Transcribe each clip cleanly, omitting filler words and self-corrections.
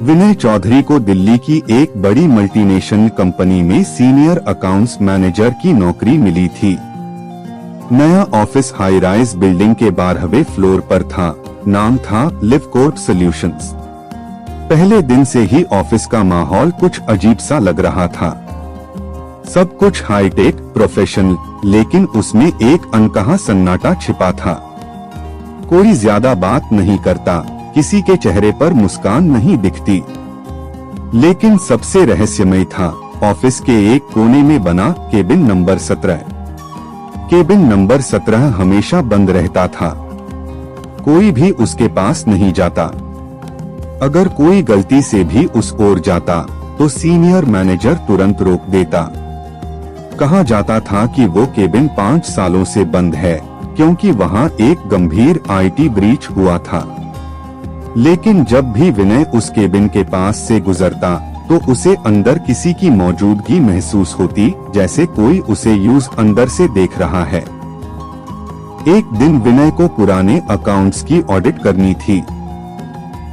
विनय चौधरी को दिल्ली की एक बड़ी मल्टीनेशनल कंपनी में सीनियर अकाउंट्स मैनेजर की नौकरी मिली थी। नया ऑफिस हाई राइज बिल्डिंग के 12वें फ्लोर पर था। नाम था लिवकोर्ट सॉल्यूशंस। पहले दिन से ही ऑफिस का माहौल कुछ अजीब सा लग रहा था। सब कुछ हाईटेक, प्रोफेशनल, लेकिन उसमें एक अनकहा सन्नाटा छिपा था। कोई ज्यादा बात नहीं करता, किसी के चेहरे पर मुस्कान नहीं दिखती। लेकिन सबसे रहस्यमय था ऑफिस के एक कोने में बना केबिन नंबर 17। केबिन नंबर 17 हमेशा बंद रहता था। कोई भी उसके पास नहीं जाता। अगर कोई गलती से भी उस ओर जाता तो सीनियर मैनेजर तुरंत रोक देता। कहा जाता था कि वो केबिन 5 सालों से बंद है क्योंकि वहाँ एक गंभीर आईटी ब्रीच हुआ था। लेकिन जब भी विनय उस केबिन के पास से गुजरता तो उसे अंदर किसी की मौजूदगी महसूस होती, जैसे कोई उसे यूज अंदर से देख रहा है। एक दिन विनय को पुराने अकाउंट्स की ऑडिट करनी थी।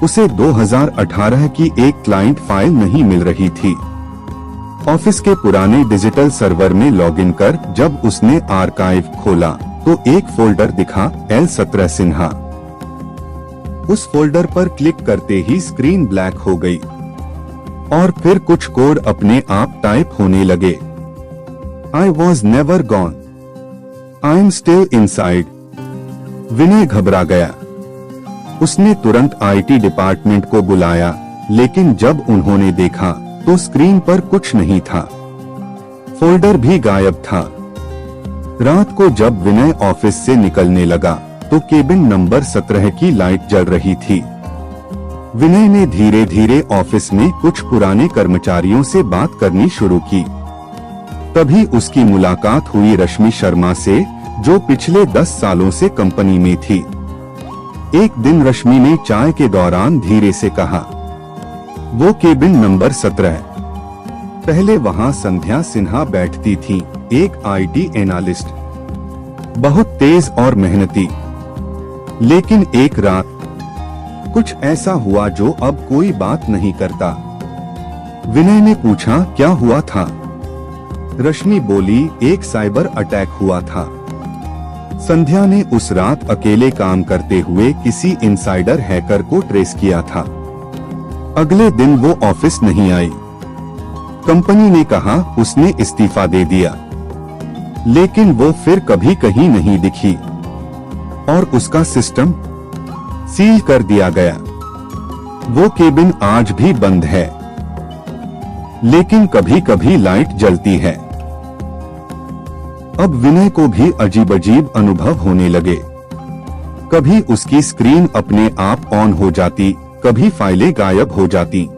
उसे 2018 की एक क्लाइंट फाइल नहीं मिल रही थी। ऑफिस के पुराने डिजिटल सर्वर में लॉगिन कर जब उसने आर्काइव खोला तो एक फोल्डर दिखा, L17 सिन्हा। उस फोल्डर पर क्लिक करते ही स्क्रीन ब्लैक हो गई और फिर कुछ कोड अपने आप टाइप होने लगे। I was never gone. I am still inside. विनय घबरा गया। उसने तुरंत आईटी डिपार्टमेंट को बुलाया, लेकिन जब उन्होंने देखा तो स्क्रीन पर कुछ नहीं था। फोल्डर भी गायब था। रात को जब विनय ऑफिस से निकलने लगा तो केबिन नंबर 17 की लाइट जल रही थी। विनय ने धीरे धीरे ऑफिस में कुछ पुराने कर्मचारियों से बात करनी शुरू की। तभी उसकी मुलाकात हुई रश्मि शर्मा से, जो पिछले 10 सालों से कंपनी में थी। एक दिन रश्मि ने चाय के दौरान धीरे से कहा, वो केबिन नंबर 17। पहले वहाँ संध्या सिन्हा बैठती थी, एक आईटी एनालिस्ट, बहुत तेज और मेहनती। लेकिन एक रात कुछ ऐसा हुआ जो अब कोई बात नहीं करता। विनय ने पूछा, क्या हुआ था? रश्मि बोली, एक साइबर अटैक हुआ था। संध्या ने उस रात अकेले काम करते हुए किसी इनसाइडर हैकर को ट्रेस किया था। अगले दिन वो ऑफिस नहीं आई। कंपनी ने कहा उसने इस्तीफा दे दिया, लेकिन वो फिर कभी कहीं नहीं दिखी और उसका सिस्टम सील कर दिया गया। वो केबिन आज भी बंद है, लेकिन कभी कभी लाइट जलती है। अब विनय को भी अजीब अजीब अनुभव होने लगे। कभी उसकी स्क्रीन अपने आप ऑन हो जाती, कभी फाइलें गायब हो जाती।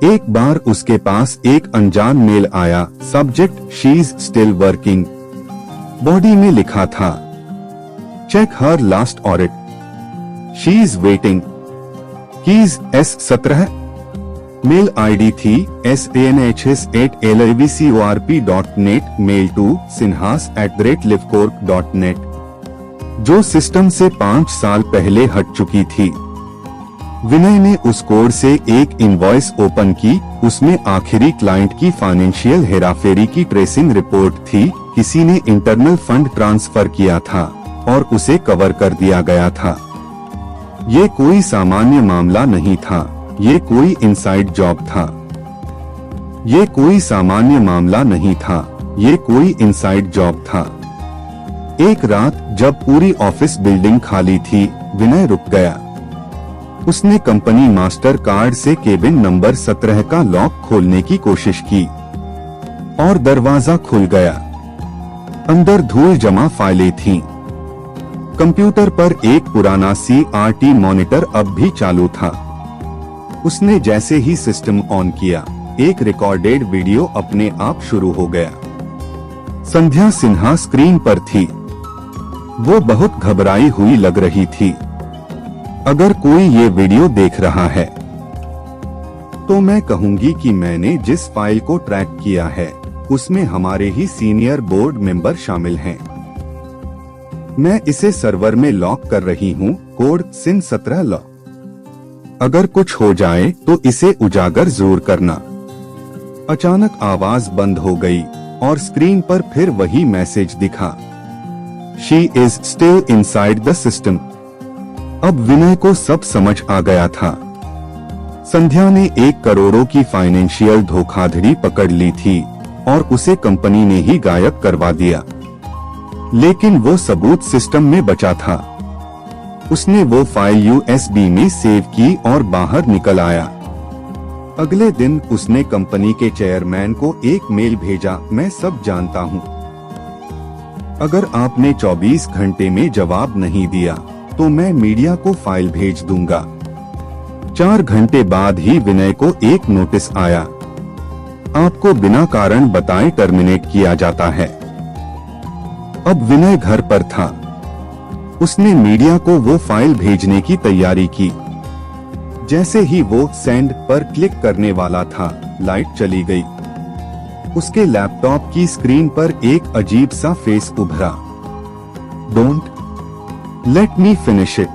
एक बार उसके पास एक अनजान मेल आया, subject she is still working. Body में लिखा था, check her last audit, she is waiting, keys S17। Mail ID थी sanhs@livcorp.net, मेल टू sinhas@livcorp.net, जो सिस्टम से 5 साल पहले हट चुकी थी। विनय ने उस कोड से एक इनवॉइस ओपन की। उसमें आखिरी क्लाइंट की फाइनेंशियल हेराफेरी की ट्रेसिंग रिपोर्ट थी। किसी ने इंटरनल फंड ट्रांसफर किया था और उसे कवर कर दिया गया था। ये कोई सामान्य मामला नहीं था, ये कोई इनसाइड जॉब था। ये कोई सामान्य मामला नहीं था, ये कोई इनसाइड जॉब था। एक रात जब पूरी ऑफिस बिल्डिंग खाली थी, विनय रुक गया। उसने कंपनी मास्टर कार्ड से केबिन नंबर 17 का लॉक खोलने की कोशिश की और दरवाजा खुल गया। अंदर धूल जमा फाइलें थीं। कंप्यूटर पर एक पुराना CRT मॉनिटर अब भी चालू था। उसने जैसे ही सिस्टम ऑन किया, एक रिकॉर्डेड वीडियो अपने आप शुरू हो गया। संध्या सिन्हा स्क्रीन पर थी। वो बहुत घबराई हुई लग रही थी। अगर कोई ये वीडियो देख रहा है तो मैं कहूंगी कि मैंने जिस फाइल को ट्रैक किया है उसमें हमारे ही सीनियर बोर्ड मेंबर शामिल हैं। मैं इसे सर्वर में लॉक कर रही हूँ, कोड SIN17 लॉक। अगर कुछ हो जाए तो इसे उजागर जरूर करना। अचानक आवाज बंद हो गई और स्क्रीन पर फिर वही मैसेज दिखा, she is still inside the system. अब विनय को सब समझ आ गया था। संध्या ने 1 करोड़ की फाइनेंशियल धोखाधड़ी पकड़ ली थी और उसे कंपनी ने ही गायब करवा दिया। लेकिन वो सबूत सिस्टम में बचा था। उसने वो फाइल USB में सेव की और बाहर निकल आया। अगले दिन उसने कंपनी के चेयरमैन को एक मेल भेजा, मैं सब जानता हूँ। अगर आपने 24 घंटे में जवाब नहीं दिया तो मैं मीडिया को फाइल भेज दूंगा। 4 घंटे बाद ही विनय को एक नोटिस आया, आपको बिना कारण बताए टर्मिनेट किया जाता है। अब विनय घर पर था। उसने मीडिया को वो फाइल भेजने की तैयारी की। जैसे ही वो सेंड पर क्लिक करने वाला था, लाइट चली गई। उसके लैपटॉप की स्क्रीन पर एक अजीब सा फेस उभरा, don't let me finish it.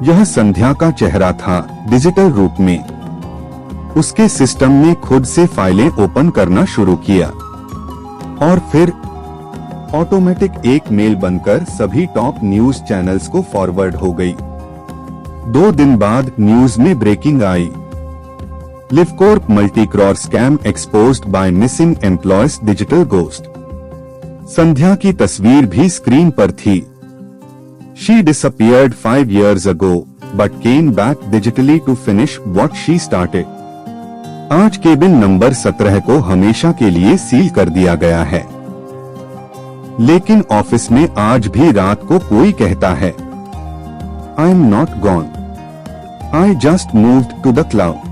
यह संध्या का चेहरा था, डिजिटल रूप में। उसके सिस्टम ने खुद से फाइलें ओपन करना शुरू किया और फिर ऑटोमेटिक एक मेल बनकर सभी टॉप न्यूज चैनल्स को फॉरवर्ड हो गई। 2 दिन बाद न्यूज में ब्रेकिंग आई, Livcorp multi crore scam exposed by missing employees digital ghost. Sandhya की तस्वीर भी स्क्रीन पर थी। She disappeared 5 years ago, but came back digitally to finish what she started. आज केबिन नंबर 17 को हमेशा के लिए सील कर दिया गया है। लेकिन ऑफिस में आज भी रात को कोई कहता है, I am not gone. I just moved to the cloud.